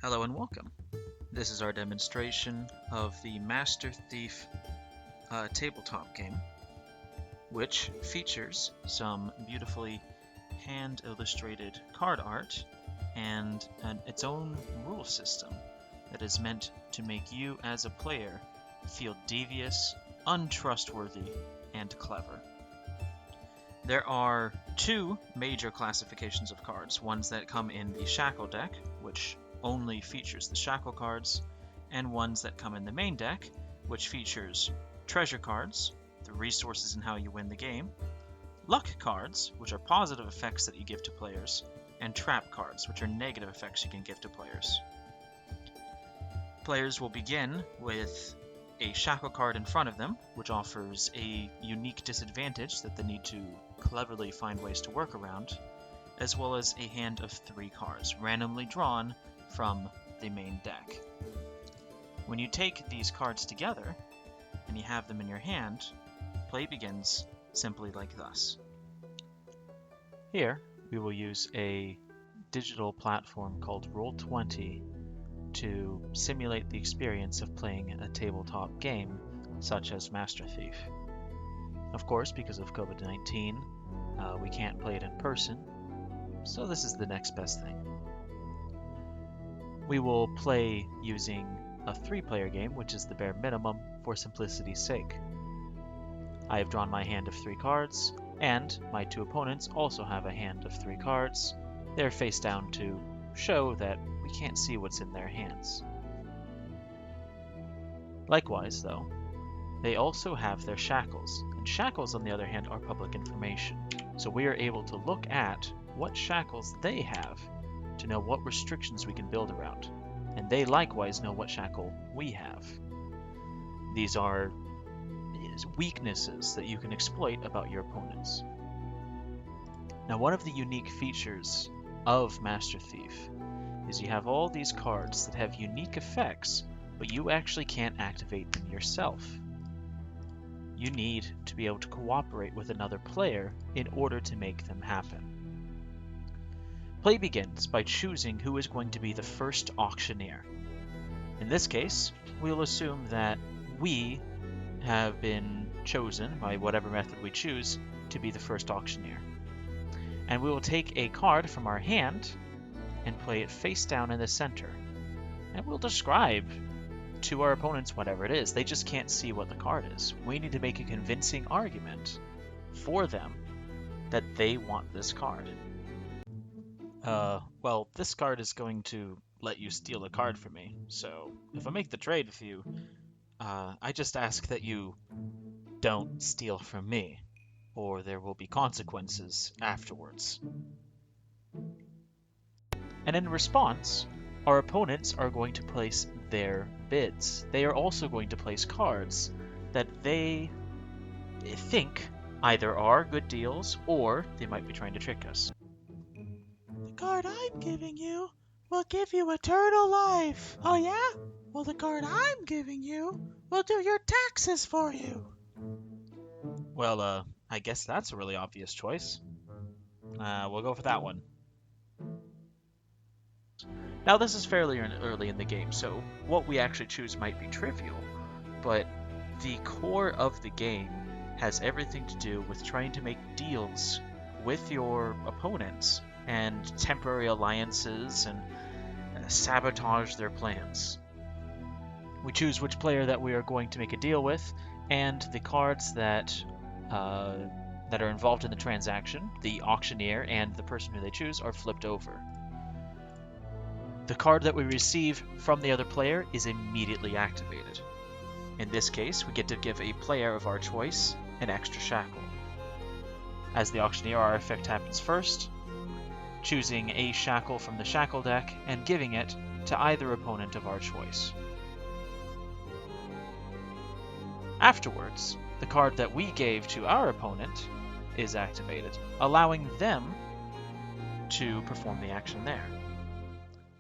Hello and welcome. This is our demonstration of the Master Thief tabletop game, which features some beautifully hand-illustrated card art and its own rule system that is meant to make you as a player feel devious, untrustworthy, and clever. There are two major classifications of cards, ones that come in the Shackle deck, which only features the Shackle cards, and ones that come in the main deck, which features treasure cards, the resources and how you win the game, luck cards, which are positive effects that you give to players, and trap cards, which are negative effects you can give to players. Players will begin with a Shackle card in front of them, which offers a unique disadvantage that they need to cleverly find ways to work around, as well as a hand of 3 cards, randomly drawn from the main deck. When you take these cards together, and you have them in your hand, play begins simply like thus. Here, we will use a digital platform called Roll20 to simulate the experience of playing a tabletop game such as Master Thief. Of course, because of COVID-19, we can't play it in person, so this is the next best thing. We will play using a 3-player game, which is the bare minimum for simplicity's sake. I have drawn my hand of 3 cards, and my 2 opponents also have a hand of 3 cards. They're face down to show that we can't see what's in their hands. Likewise, though, they also have their shackles, and shackles, on the other hand, are public information. So we are able to look at what shackles they have to know what restrictions we can build around, and they likewise know what shackle we have. These are weaknesses that you can exploit about your opponents. Now, one of the unique features of Master Thief is you have all these cards that have unique effects, but you actually can't activate them yourself. You need to be able to cooperate with another player in order to make them happen. Play begins by choosing who is going to be the first auctioneer. In this case, we'll assume that we have been chosen, by whatever method we choose, to be the first auctioneer. And we will take a card from our hand and play it face down in the center. And we'll describe to our opponents whatever it is. They just can't see what the card is. We need to make a convincing argument for them that they want this card. Well, this card is going to let you steal a card from me, so if I make the trade with you, I just ask that you don't steal from me, or there will be consequences afterwards. And in response, our opponents are going to place their bids. They are also going to place cards that they think either are good deals, or they might be trying to trick us. The card I'm giving you will give you eternal life. Oh yeah? Well, the card I'm giving you will do your taxes for you. Well, I guess that's a really obvious choice. We'll go for that one. Now, this is fairly early in the game, so what we actually choose might be trivial, but the core of the game has everything to do with trying to make deals with your opponents and temporary alliances and sabotage their plans. We choose which player that we are going to make a deal with, and the cards that are involved in the transaction, the auctioneer and the person who they choose, are flipped over. The card that we receive from the other player is immediately activated. In this case, we get to give a player of our choice an extra shackle. As the auctioneer, our effect happens first, choosing a shackle from the shackle deck and giving it to either opponent of our choice. Afterwards, the card that we gave to our opponent is activated, allowing them to perform the action there.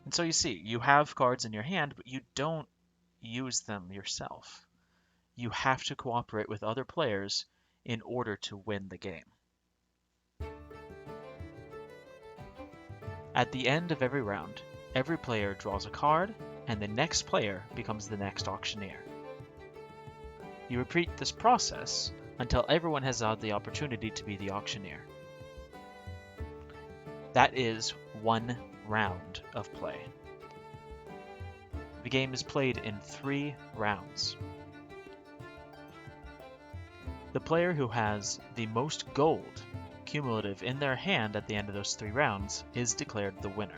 And so you see, you have cards in your hand, but you don't use them yourself. You have to cooperate with other players in order to win the game. At the end of every round, Every player draws a card, and the next player becomes the next auctioneer. You repeat this process until everyone has had the opportunity to be the auctioneer. That is 1 round of play. The game is played in 3 rounds. The player who has the most gold cumulative in their hand at the end of those 3 rounds is declared the winner.